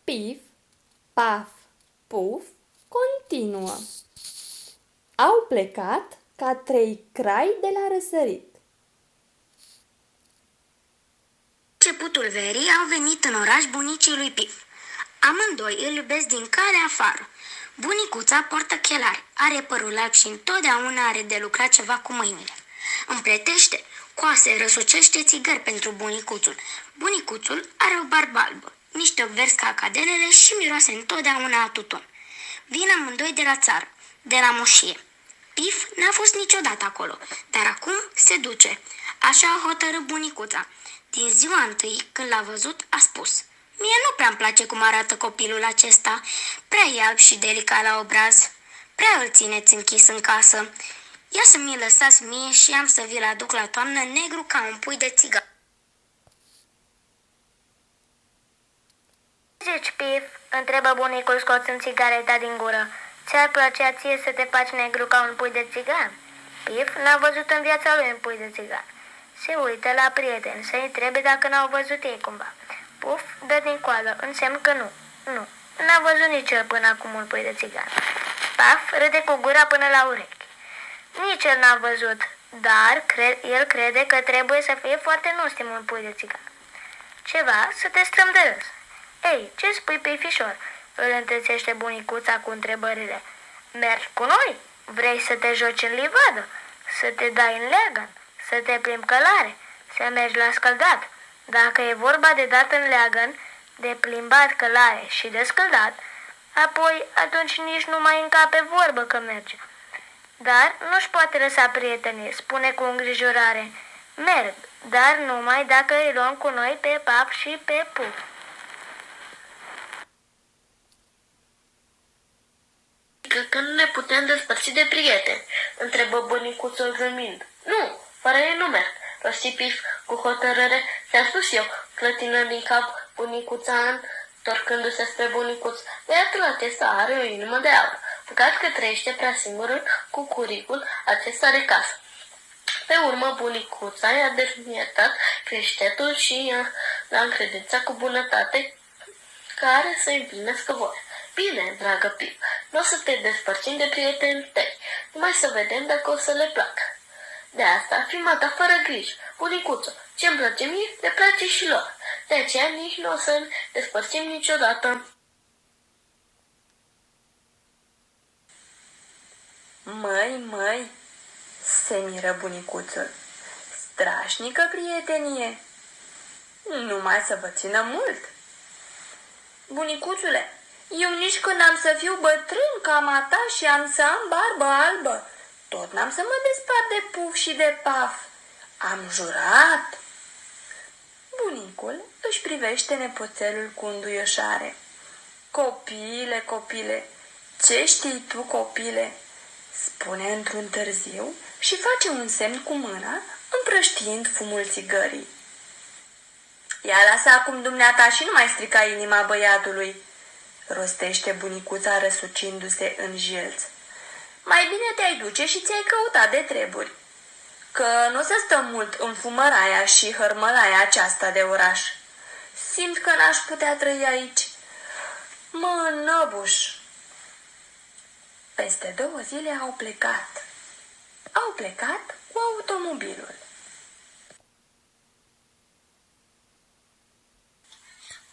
Pif, paf, puf, continuă. Au plecat ca 3 crai de la răsărit. Începutul verii au venit în oraș bunicii lui Pif. Amândoi îl iubesc din care afară. Bunicuța poartă chelari, are părul alb și întotdeauna are de lucrat ceva cu mâinile. Împletește coase, răsucește țigări pentru bunicuțul. Bunicuțul are o barbă albă, niște ochi verzi ca cadelele și miroase întotdeauna a tutun. Vin amândoi de la țară, de la moșie. Pif n-a fost niciodată acolo, dar acum se duce. Așa a hotărât bunicuța. Din ziua întâi, când l-a văzut, a spus: mie nu prea-mi place cum arată copilul acesta, prea e alb și delicat la obraz, prea îl țineți închis în casă. Ia să mi-l lăsați mie și am să vi-l aduc la toamnă negru ca un pui de țigară. Zici, Pif? Întrebă bunicul scoțând țigareta din gură. Ți-ar plăcea ție să te faci negru ca un pui de țigan? Pif n-a văzut în viața lui un pui de țigan. Se uită la prieteni să-i întrebe dacă n-au văzut ei cumva. Puf dă din coadă, în semn că nu. Nu, n-a văzut nici el până acum un pui de țigan. Paf râde cu gura până la urechi. Nici el n-a văzut, dar el crede că trebuie să fie foarte nostim un pui de țigan. Ceva să te strâm de râs. Ei, ce spui, Pifișor? Îl întrețește bunicuța cu întrebările. Mergi cu noi? Vrei să te joci în livadă? Să te dai în leagăn? Să te plimbi călare? Să mergi la scăldat? Dacă e vorba de dat în leagăn, de plimbat călare și de scăldat, apoi atunci nici nu mai încape vorbă că merge. Dar nu-și poate lăsa prietenii, spune cu îngrijorare. Merg, dar numai dacă îi luăm cu noi pe Paf și pe Puf. Că nu ne putem despărți de prieteni, întrebă bunicuțul râmind. Nu, fără ei nu merg, rosti Pif cu hotărâre. Ți-am spus eu, clătină din cap bunicuța întorcându-se spre bunicuț. Băiatul acesta are o inimă de aur. Păcat că trăiește prea singur în cucuricul acesta de casă. Pe urmă, bunicuța i-a dezmietat creștetul și l-a încredințat cu bunătate care să împlinească voia. Bine, dragă Pif, nu o să te despărțim de prietenii tăi, numai să vedem dacă o să le placă. De asta, fii ta fără griji, bunicuță, ce-mi place mie, le place și lor. De aceea nici nu o să ne despărțim niciodată. Măi, se miră bunicuțul. Strașnică prietenie! Numai să vă țină mult! Bunicuțule, eu nici când am să fiu bătrân ca mata și am să am barbă albă, tot n-am să mă despart de Puf și de Paf. Am jurat! Bunicul își privește nepoțelul cu înduioșare. Copile, ce știi tu, copile? Spune într-un târziu și face un semn cu mâna, împrăștiind fumul țigării. Ia lasă acum dumneata și nu mai strica inima băiatului, rostește bunicuța răsucindu-se în jilț. Mai bine te-ai duce și ți-ai căutat de treburi, că nu o să stăm mult în fumăraia și hărmălaia aceasta de oraș. Simt că n-aș putea trăi aici. Mă înăbuș. Peste 2 zile au plecat. Au plecat cu automobilul.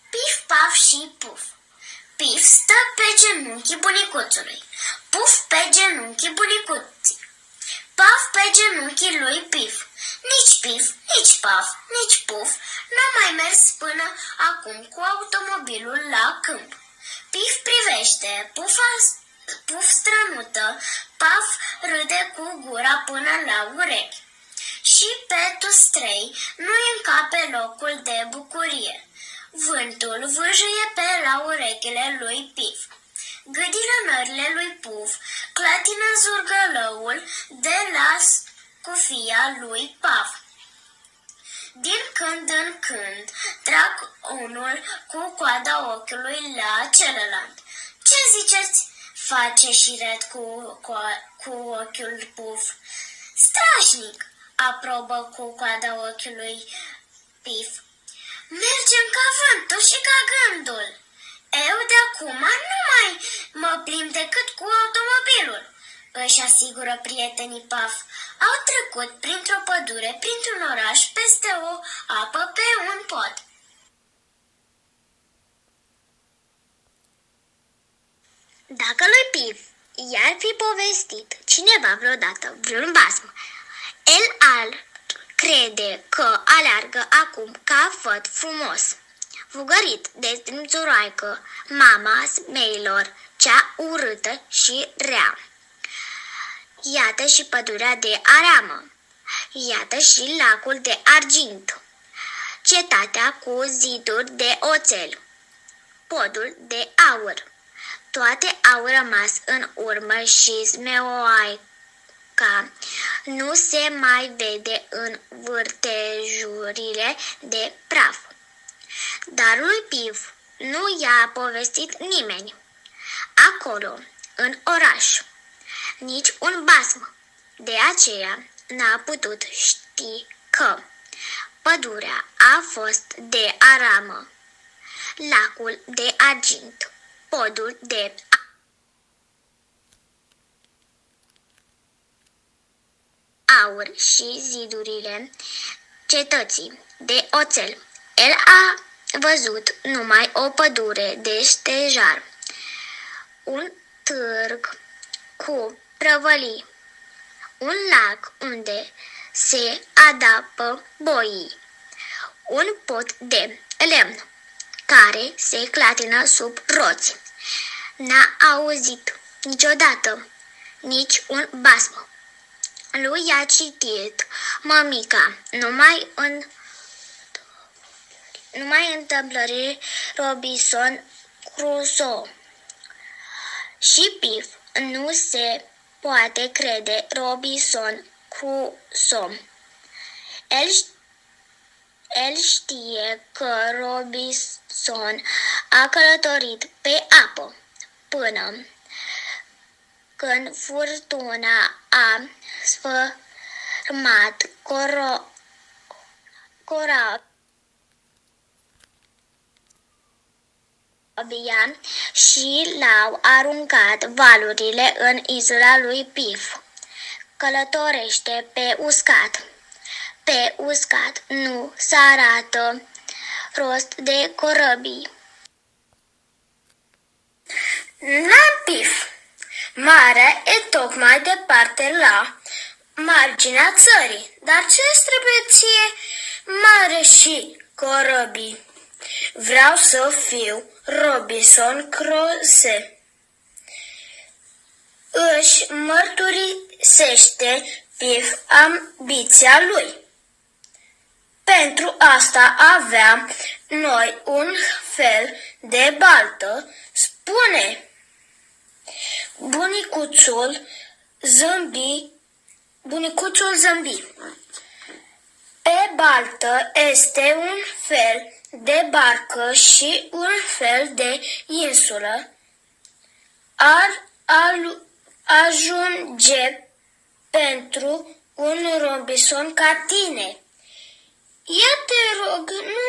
Pif, Paf și Puf. Pif stă pe genunchii bunicuțului, Puf pe genunchii bunicuții, Paf pe genunchii lui Pif. Nici Pif, nici Paf, nici Puf n-au mai mers până acum cu automobilul la câmp. Pif privește, Puf strănută, Paf râde cu gura până la urechi. Și pe toți trei nu-i încape locul de bucurie. Vântul vâjâie pe la urechile lui Pif. Gâdilănările lui Puf clatină zurgălăul de la scufia lui Paf. Din când în când trag unul cu coada ochiului la celălalt. Ce ziceți? Face și red cu ochiul Puf. Strașnic, aprobă cu coada ochiului Pif. Mergem ca vântul și ca gândul. oprim decât cu automobilul, își asigură prietenii Puff. Au trecut printr-o pădure, printr-un oraș, peste o apă, pe un pod. Dacă lui Piff i-ar fi povestit cineva vreodată vreun basm, el ar crede că aleargă acum ca făt frumos, fugărit de strâmțuroaică, mama smeilor, cea urâtă și rea. Iată și pădurea de aramă, iată și lacul de argint, cetatea cu ziduri de oțel, podul de aur. Toate au rămas în urmă și Zmeoaica nu se mai vede în vârtejurile de praf. Dar lui Piff nu i-a povestit nimeni. Acolo, în oraș, nici un basm. De aceea n-a putut ști că pădurea a fost de aramă, lacul de argint, podul de aur și zidurile cetății de oțel. El a văzut numai o pădure de stejar, un târg cu prăvălii, un lac unde se adapă boii, un pod de lemn care se clatină sub roți. N-a auzit niciodată nici un basm. Lui i-a citit mămica numai în întâmplări Robinson Crusoe. Și Piff nu se poate crede Robinson Crusoe. El știe că Robinson a călătorit pe apă până când furtuna a sfărmat corabia și l-au aruncat valurile în insula lui Piff. Călătorește pe uscat. Pe uscat nu s-arată rost de corăbii. Piff, marea e tocmai departe la marginea țării, dar ce-ți trebuie ție mare și corăbii? Vreau să fiu Robinson Crusoe. Își mărturisește Piff ambiția lui. Pentru asta aveam noi un fel de baltă, spune. Bunicuțul zâmbi. Pe baltă este un fel de barcă și un fel de insulă. Ar ajunge pentru un Robinson ca tine. Ia te rog, nu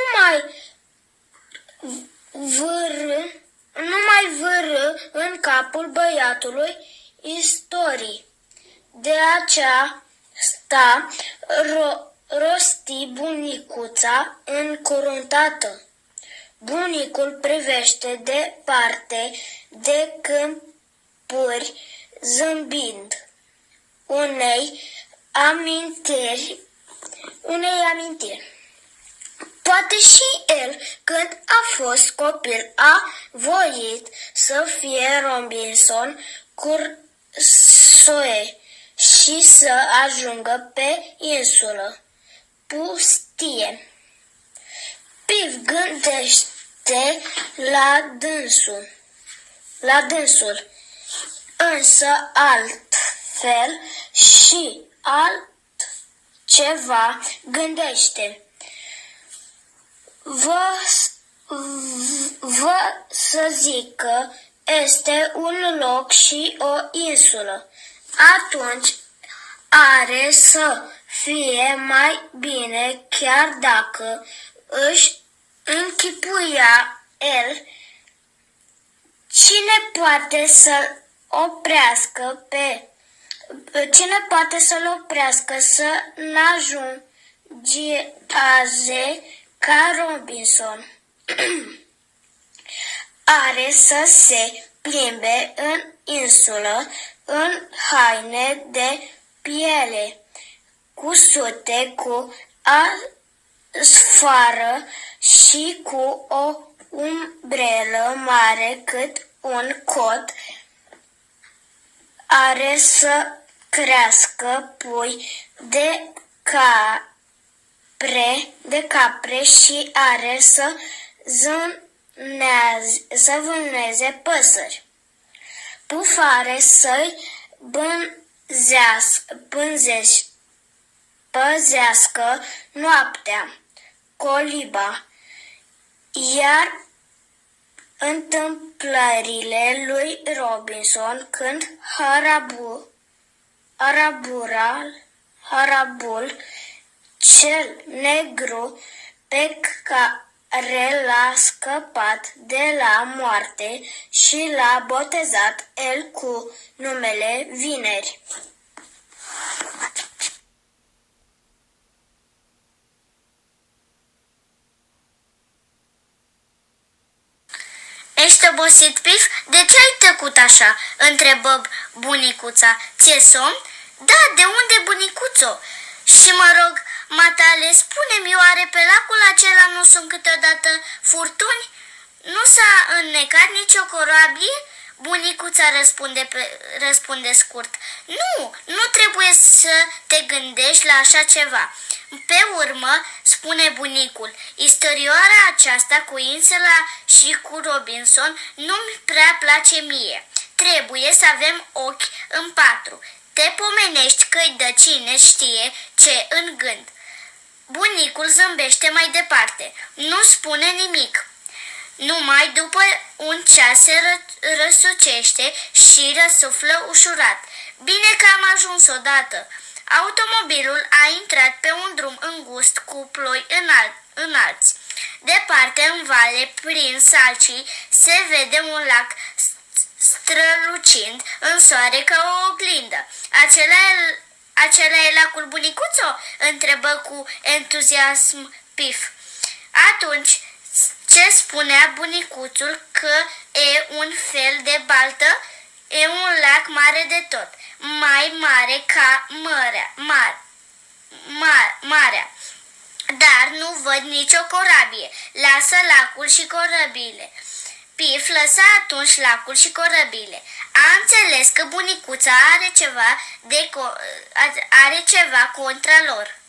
mai vârâ în capul băiatului istorii. De aceea rosti bunicuța încruntată. Bunicul privește departe de câmpuri zâmbind unei amintiri. Poate și el, când a fost copil, a voit să fie Robinson Crusoe și să ajungă pe insulă pustie. Piff gândește la dânsul, însă altfel și altceva gândește. Vă să zic că este un loc și o insulă. Atunci are să fie mai bine, chiar dacă își închipuia el Cine poate să-l oprească să n-ajungeaze ca Robinson? Are să se plimbe în insulă în haine de piele, cusute cu sfoară și cu o umbrelă mare cât un cot. Are să crească pui de capre și are să vâneze păsări. Puf are să-i păzească noaptea coliba, iar întâmplările lui Robinson când harabul cel negru pe care l-a scăpat de la moarte și l-a botezat el cu numele Vineri. Ești obosit, Pif? De ce ai tăcut așa?" întrebă bunicuța. Ție somn?" Da, de unde, bunicuțo? Și mă rog, matale, spune-mi, oare pe lacul acela nu sunt câteodată furtuni? Nu s-a înnecat nicio corabie?" Bunicuța răspunde scurt. Nu trebuie să te gândești la așa ceva. Pe urmă, spune bunicul, istorioara aceasta cu insula și cu Robinson nu-mi prea place mie. Trebuie să avem ochi în patru. Te pomenești că-i dă cine știe ce în gând. Bunicul zâmbește mai departe. Nu spune nimic. Numai după un ceas se răsucește și răsuflă ușurat. Bine că am ajuns odată. Automobilul a intrat pe un drum îngust cu ploi înalți. Departe, în vale, prin salcii, se vede un lac strălucind în soare ca o oglindă. Acela e lacul, bunicuțo?" întrebă cu entuziasm Pif. Atunci, ce spunea bunicuțul că e un fel de baltă? E un lac mare de tot, mai mare ca marea. Dar nu văd nicio corabie. Lasă lacul și corăbile." Pif lăsa atunci lacul și corăbile. A înțeles că bunicuța are ceva contra lor.